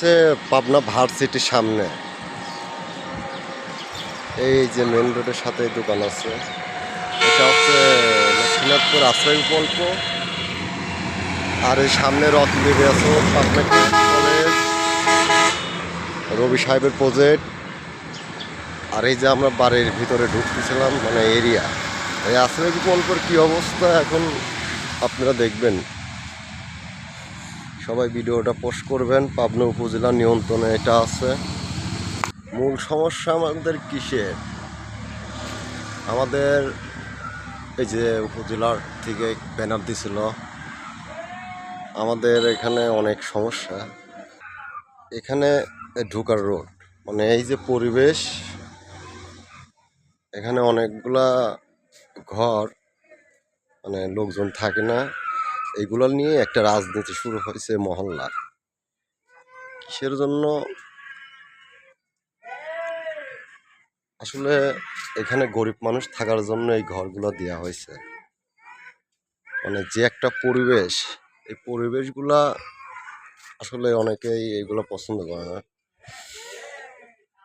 হচ্ছে পাবনা ভার্সিটির সামনে। এই যে মেন রোডের সাথে দোকান আছে, এটা হচ্ছে লক্ষ্মীনাথপুর আশ্রয় প্রকল্প। আর এই সামনে রত্নদেবী আছে পাবনা কলেজ, রবি সাহেবের প্রজেক্ট। আর এই যে আমরা বাড়ির ভিতরে ঢুকতেছিলাম, মানে এরিয়া, এই আশ্রয় প্রকল্পের কী অবস্থা এখন আপনারা দেখবেন। সবাই ভিডিওটা পোস্ট করবেন। পাবনা উপজেলা নিয়ন্ত্রণে এটা আছে। মূল সমস্যা আমাদের কিসের? আমাদের এই যে উপজেলার থেকে ব্যানার দিছিল, আমাদের এখানে অনেক সমস্যা। এখানে ঢোকার রোড, মানে এই যে পরিবেশ, এখানে অনেকগুলা ঘর, মানে লোকজন থাকে না। এইগুলো নিয়ে একটা রাজনীতি শুরু হয়েছে মহল্লার। কিসের জন্য? আসলে এখানে গরিব মানুষ থাকার জন্য এই ঘরগুলো দেওয়া হয়েছে। মানে যে একটা পরিবেশ, এই পরিবেশগুলা আসলে অনেকেই এইগুলো পছন্দ করে না।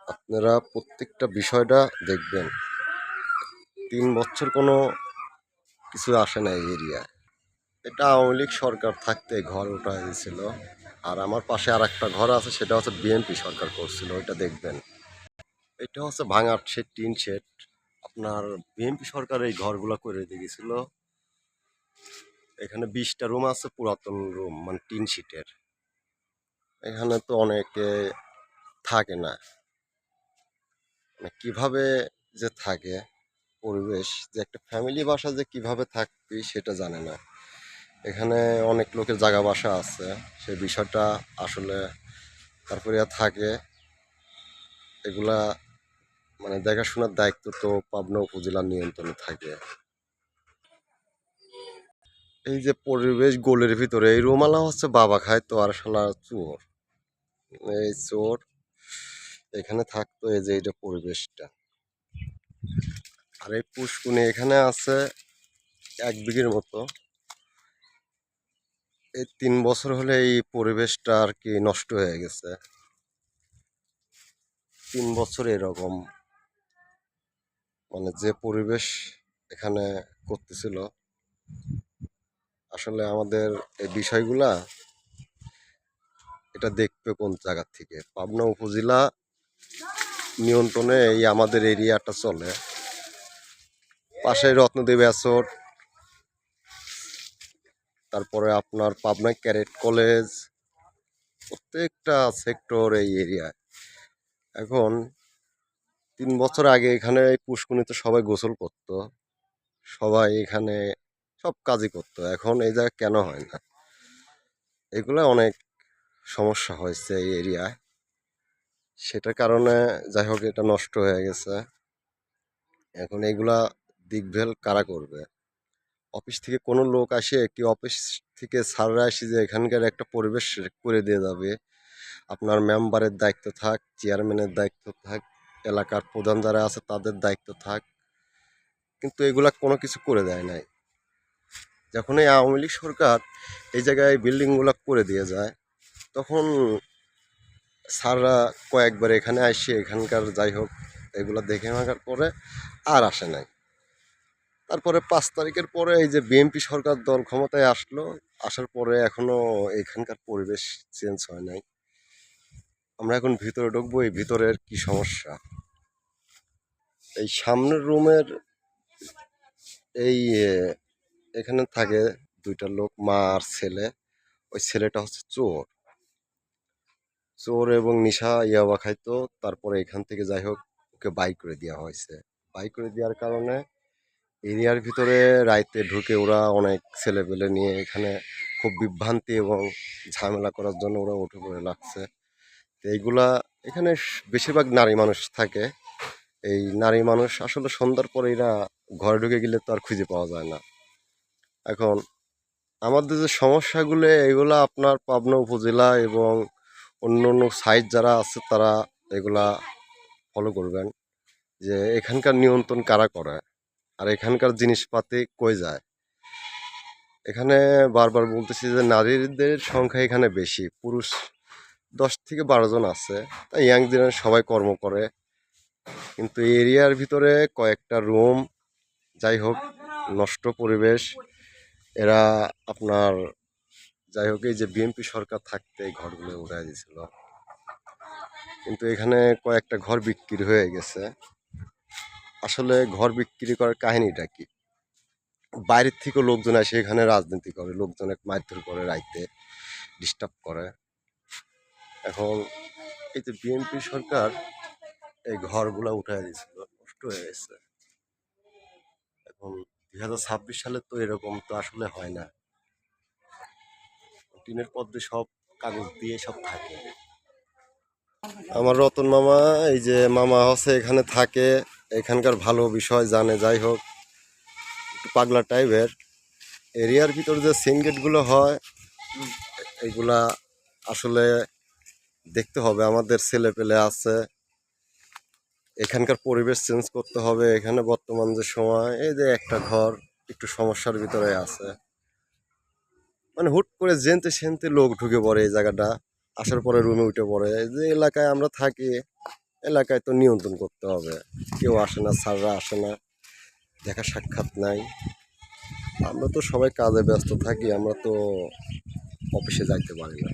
আপনারা প্রত্যেকটা বিষয়টা দেখবেন। 3 বছর কোনো কিছু আসে না এই এরিয়ায়। এটা আওয়ামী লীগ সরকার থাকতে ঘর উঠা হয়েছিল। আর আমার পাশে আর একটা ঘর আছে, সেটা হচ্ছে বিএনপি সরকার করছিল, ওইটা দেখবেন। এটা হচ্ছে ভাঙার শেড, টিন শেড। আপনার বিএনপি সরকার এই ঘরগুলো করে দিয়ে গেছিল। এখানে 20টা রুম আছে, পুরাতন রুম, মানে টিন শিটের। এখানে তো অনেকে থাকে না, মানে কিভাবে যে থাকে, পরিবেশ যে একটা ফ্যামিলি বাসা যে কিভাবে থাকবি সেটা জানে না। এখানে অনেক লোকের জায়গা বাসা আছে, সেই বিষয়টা আসলে তারপরে থাকে। এগুলা মানে দেখাশোনার দায়িত্ব তো পাবনা উপজেলার নিয়ন্ত্রণে থাকে। এই যে পরিবেশ গোলের ভিতরে, এই রুমালা হচ্ছে বাবা খায় তো, আর শালা চোর, এই চোর এখানে থাকতো। এই যে এইটা পরিবেশটা। আর এই পুষ্কুনি এখানে আছে 1 বিঘের মতো। এই 3 বছর হলে এই পরিবেশটা আর কি নষ্ট হয়ে গেছে। 3 বছর এরকম, মানে যে পরিবেশ এখানে করতেছিল। আসলে আমাদের এই বিষয়গুলা এটা দেখবে কোন জায়গা থেকে? পাবনা উপজেলা নিয়ন্ত্রণে এই আমাদের এরিয়াটা চলে। পাশে রত্নদেবী অ্যাসোট, তারপরে আপনার পাবনা ক্যাডেট কলেজ, প্রত্যেকটা সেক্টর এই এরিয়ায়। এখন 3 বছর আগে এখানে এই পুষ্কুনিতে সবাই গোসল করতো, সবাই এখানে সব কাজই করতো। এখন এই জায়গায় কেন হয় না? এগুলো অনেক সমস্যা হয়েছে এই এরিয়ায়, সেটার কারণে যাই হোক এটা নষ্ট হয়ে গেছে। এখন এগুলা দেখভাল কারা করবে? অফিস থেকে কোনো লোক আসে কি? অফিস থেকে স্যাররা আসে যে এখানকার একটা পরিবেশ করে দিয়ে যাবে? আপনার মেম্বারের দায়িত্ব থাক, চেয়ারম্যানের দায়িত্ব থাক, এলাকার প্রধান যারা আছে তাদের দায়িত্ব থাক, কিন্তু এগুলা কোনো কিছু করে দেয় নাই। যখন এই আওয়ামী লীগ সরকার এই জায়গায় বিল্ডিংগুলো করে দিয়ে যায়, তখন স্যাররা কয়েকবার এখানে আসে, এখানকার যাই হোক এগুলো দেখে মাখার পরে আর আসে নাই। তারপরে 5 তারিখের পরে এই যে বিএনপি সরকার দল ক্ষমতায় আসলো, আসার পরে এখনো এখানকার পরিবেশ চেঞ্জ হয় নাই। আমরা এখন ভিতরে ঢুকবো, এই ভিতরের কি সমস্যা। এই সামনের রুমের এই এখানে থাকে 2টা লোক, মা আর ছেলে। ওই ছেলেটা হচ্ছে চোর, চোর এবং নিশা ইয়াবা খাইতো। তারপরে এখান থেকে যাই হোক ওকে বাই করে দেওয়া হয়েছে। বাই করে দেওয়ার কারণে এরিয়ার ভিতরে রাইতে ঢুকে ওরা অনেক ছেলেপেলে নিয়ে এখানে খুব বিভ্রান্তি এবং ঝামেলা করার জন্য ওরা উঠে পড়ে লাগছে। তো এইগুলা এখানে বেশিরভাগ নারী মানুষ থাকে। এই নারী মানুষ আসলে সন্ধ্যার পরে এরা ঘরে ঢুকে গেলে তো আর খুঁজে পাওয়া যায় না। এখন আমাদের যে সমস্যাগুলো, এগুলা আপনার পাবনা উপজেলা এবং অন্য অন্য সাইট যারা আছে তারা এগুলা ফলো করবেন, যে এখানকার নিয়ন্ত্রণ কারা করে, আর এখানকার জিনিসপাতি কই যায়। এখানে বারবার বলতেছি যে নারীদের সংখ্যা এখানে বেশি, পুরুষ 10 থেকে 12 জন আছে। তাই ইয়াং জেনারেশন সবাই কর্ম করে, কিন্তু এরিয়ার ভিতরে কয়েকটা রুম, যাই হোক, নষ্ট পরিবেশ। এরা আপনার, যাই হোক, এই যে বিএনপি সরকার থাকতে এই ঘরগুলো উঠাই দিয়েছিল, কিন্তু এখানে কয়েকটা ঘর বিক্রি হয়ে গেছে। আসলে ঘর বিক্রি করার কাহিনীটা কি? বাইরের থেকে লোকজন আসে এখানে রাজনীতি করে, লোকজন এক মারধর করে, রাইতে ডিস্টার্ব করে। এখন এই যে বিএনপি সরকার এই ঘরগুলা উঠাই দিয়েছিল, নষ্ট হয়ে গেছে। এখন 2026 সালে তো এরকম তো আসলে হয় না, টিনের পর্দে সব কাগজ দিয়ে সব থাকে। আমার রতন মামা, এই যে মামা হচ্ছে এখানে থাকে, এখানকার ভালো বিষয় জানে। যাই হোক, একটু পাগলা টাইপের। এরিয়ার ভিতর যে সিন গেটগুলো হয়, এগুলা আসলে দেখতে হবে। আমাদের ছেলে পেলে আছে, এখানকার পরিবেশ চেঞ্জ করতে হবে। এখানে বর্তমান যে সময়, এই যে একটা ঘর একটু সমস্যার ভিতরে আছে, মানে হুট করে জেনতে সেনতে লোক ঢুকে পড়ে এই জায়গাটা, আসার পরে রুমে উঠে পড়ে। যে এলাকায় আমরা থাকি, এলাকায় তো নিয়ন্ত্রণ করতে হবে। কেউ আসে না, স্যাররা আসে না, দেখা সাক্ষাৎ নাই। আমরা তো সবাই কাজে ব্যস্ত থাকি, আমরা তো অফিসে যাইতে পারি না।